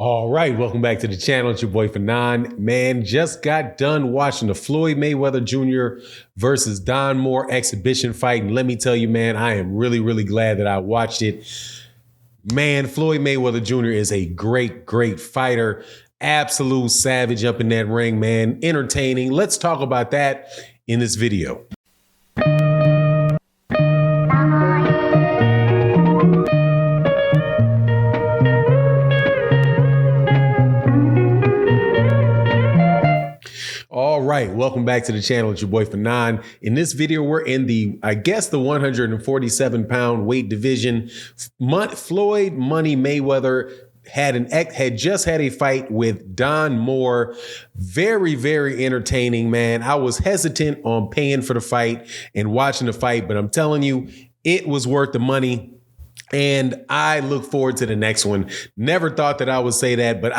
All right, welcome back to the channel. It's your boy Fanon. Man, just got done watching the Floyd Mayweather Jr. versus Don Moore exhibition fight. And let me tell you, man, I am really glad that I watched it. Man, Floyd Mayweather Jr. is a great fighter. Absolute savage up in that ring, man. Entertaining. Let's talk about that in this video. All right, welcome back to the channel. It's your boy Fanon. In this video, we're in the 147-pound weight division. Floyd Money Mayweather had just had a fight with Don Moore. Very entertaining, man. I was hesitant on paying for the fight and watching the fight, but I'm telling you, it was worth the money. And I look forward to the next one. Never thought that I would say that, but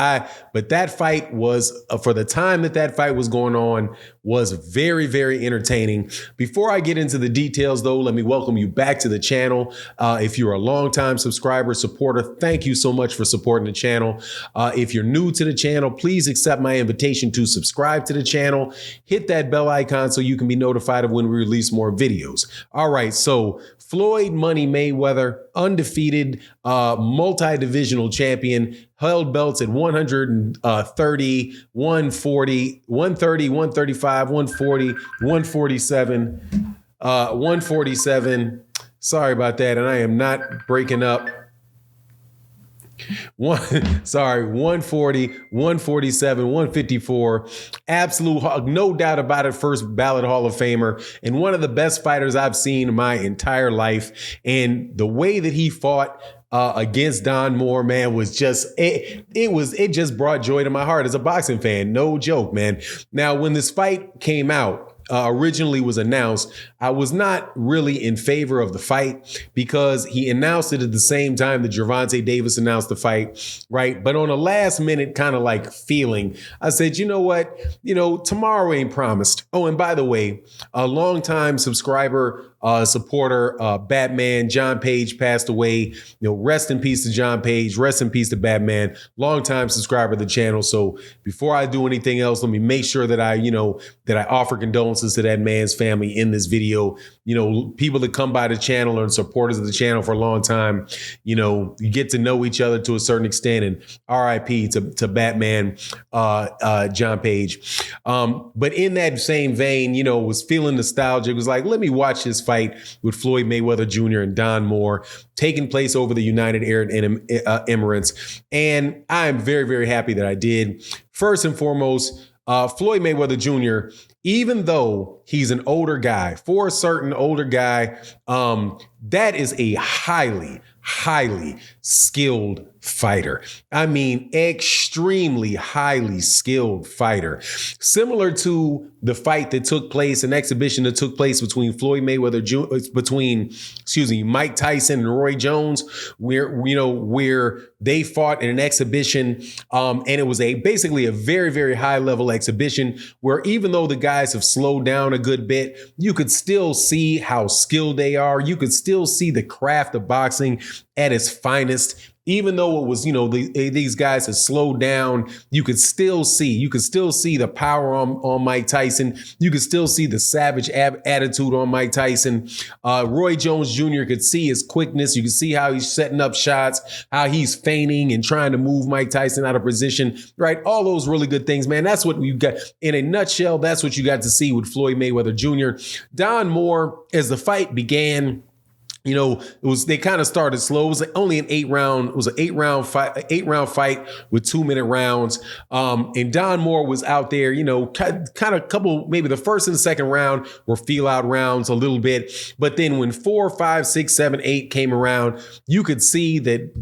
that fight was, for the time that fight was going on, was very entertaining. Before I get into the details, though, let me welcome you back to the channel. If you're a longtime subscriber, supporter, thank you so much for supporting the channel. If you're new to the channel, please accept my invitation to subscribe to the channel. Hit that bell icon so you can be notified of when we release more videos. All right, so Floyd Money Mayweather, undefeated, multi-divisional champion, held belts at 130, 140, 130, 135, 140, 147, 147. Sorry about that, and I am not breaking up. 140, 147, 154. Absolute, no doubt about it, first ballot Hall of Famer and one of the best fighters I've seen in my entire life. And the way that he fought against Don Moore, man, was just, it just brought joy to my heart as a boxing fan. No joke, man. Now, when this fight came out, originally was announced, I was not really in favor of the fight because he announced it at the same time that Gervonta Davis announced the fight, right? But on a last minute kind of like feeling, I said, you know what? You know, tomorrow ain't promised. Oh, and by the way, a longtime subscriber, supporter, Batman, John Page passed away. You know, rest in peace to John Page, rest in peace to Batman, longtime subscriber of the channel. So before I do anything else, let me make sure that I offer condolences to that man's family in this video. You know, people that come by the channel and supporters of the channel for a long time, you know, you get to know each other to a certain extent, and RIP to Batman, John Page. But in that same vein, you know, was feeling nostalgic. It was like, let me watch this fight with Floyd Mayweather Jr. and Don Moore taking place over the United Arab Emirates. And I'm very happy that I did. First and foremost, Floyd Mayweather Jr., even though he's an older guy, for a certain older guy, that is a highly skilled fighter. I mean, extremely highly skilled fighter. Similar to the fight that took place, an exhibition that took place between Floyd Mayweather, Mike Tyson and Roy Jones, where they fought in an exhibition, and it was basically a very high level exhibition where even though the guys have slowed down a good bit, you could still see how skilled they are. You could still see the craft of boxing at its finest. Even though it was, you know, these guys had slowed down, you could still see the power on Mike Tyson. You could still see the savage attitude on Mike Tyson. Roy Jones Jr. could see his quickness. You could see how he's setting up shots, how he's feigning and trying to move Mike Tyson out of position, right? All those really good things, man. That's what you got in a nutshell. That's what you got to see with Floyd Mayweather Jr. Don Moore, as the fight began, you know, they kind of started slow. It was like only an 8-round fight with 2-minute rounds. And Don Moore was out there, you know, kind of couple, maybe the first and second round were feel out rounds a little bit. But then when 4, 5, 6, 7, 8 came around, you could see that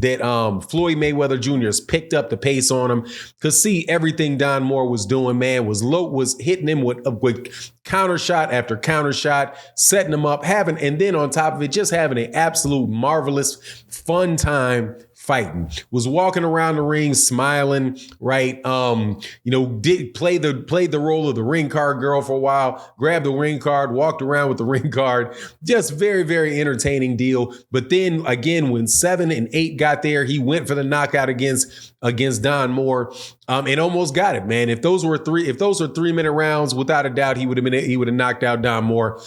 Floyd Mayweather Jr. has picked up the pace on him. Could see everything Don Moore was doing, man, was hitting him with counter shot after counter shot, setting him up, and then on top of it, just having an absolute marvelous, fun time fighting. Was walking around the ring smiling, right? Did played the role of the ring card girl for a while, grabbed the ring card, walked around with the ring card. Just very entertaining deal. But then again, when 7 and 8 got there, he went for the knockout against against Don Moore, and almost got it, man. If those were 3-minute rounds, without a doubt, he would have knocked out Don Moore,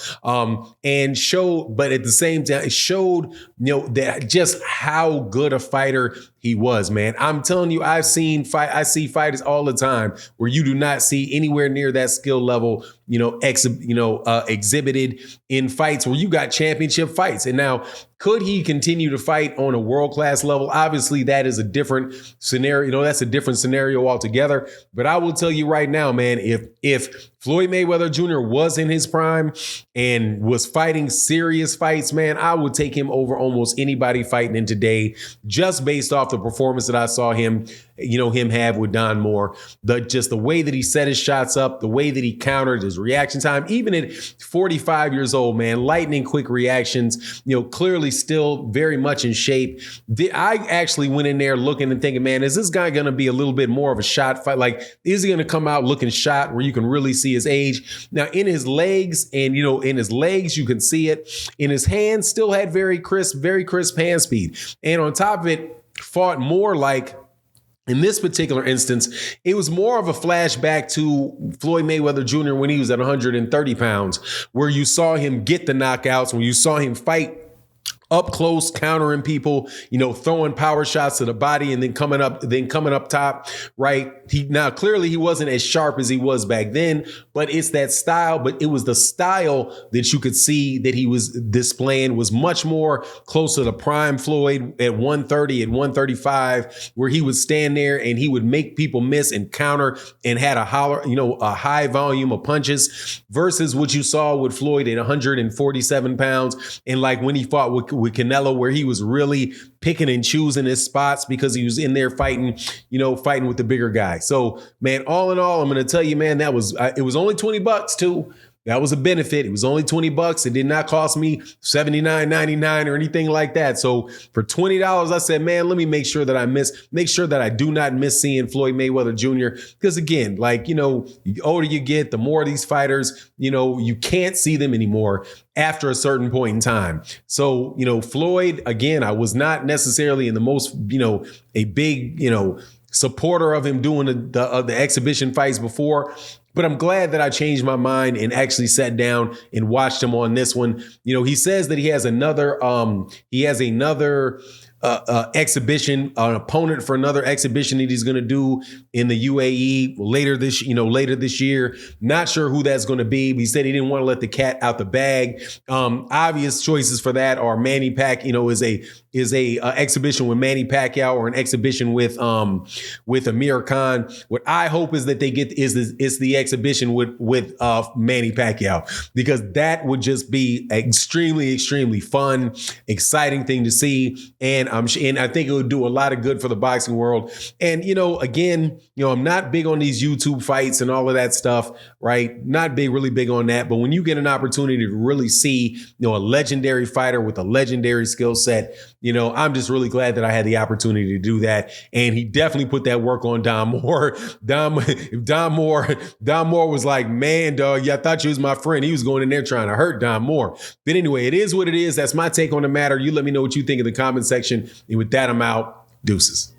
and showed. But at the same time, it showed, that just how good a fighter he was, man. I'm telling you, I see fighters all the time where you do not see anywhere near that skill level, exhibited in fights where you got championship fights. And now, could he continue to fight on a world-class level? Obviously, that is a different scenario. That's a different scenario altogether. But I will tell you right now, man, if Floyd Mayweather Jr. was in his prime and was fighting serious fights, man, I would take him over almost anybody fighting in today, just based off the performance that I saw him have with Don Moore. Just the way that he set his shots up, the way that he countered, his reaction time, even at 45 years old, man, lightning quick reactions, clearly still very much in shape. I actually went in there looking and thinking, man, is this guy going to be a little bit more of a shot fight? Like, is he going to come out looking shot where you can really see his age? Now, in his legs, and in his legs, you can see it. In his hands, still had very crisp hand speed. And on top of it, fought more like, in this particular instance, it was more of a flashback to Floyd Mayweather Jr. when he was at 130 pounds, where you saw him get the knockouts, when you saw him fight up close, countering people, throwing power shots to the body and then coming up top, right? Now clearly he wasn't as sharp as he was back then, but it's that style. But it was the style that you could see that he was displaying was much more close to the prime Floyd at 130, at 135, where he would stand there and he would make people miss and counter and had a high volume of punches, versus what you saw with Floyd at 147 pounds. And like when he fought with Canelo, where he was really picking and choosing his spots because he was in there fighting with the bigger guy. So, man, all in all, I'm going to tell you, man, it was only $20 too. That was a benefit. It was only $20. It did not cost me $79.99 or anything like that. So for $20, I said, man, let me make sure that I do not miss seeing Floyd Mayweather Jr. Because again, the older you get, the more of these fighters, you can't see them anymore after a certain point in time. So, Floyd, again, I was not necessarily in the most, a big, supporter of him doing the exhibition fights before. But I'm glad that I changed my mind and actually sat down and watched him on this one. He says that he has another exhibition, an opponent for another exhibition that he's going to do in the UAE later this year. Not sure who that's going to be, but he said he didn't want to let the cat out the bag. Obvious choices for that are Manny Pacquiao, is a exhibition with Manny Pacquiao, or an exhibition with Amir Khan. What I hope is that they get is the exhibition with Manny Pacquiao, because that would just be extremely, extremely fun, exciting thing to see. And I think it would do a lot of good for the boxing world. And, again, I'm not big on these YouTube fights and all of that stuff, right? Not really big on that. But when you get an opportunity to really see, a legendary fighter with a legendary skill set, I'm just really glad that I had the opportunity to do that. And he definitely put that work on Don Moore. Don Moore was like, man, dog, I thought you was my friend. He was going in there trying to hurt Don Moore. But anyway, it is what it is. That's my take on the matter. You let me know what you think in the comment section. And with that, I'm out. Deuces.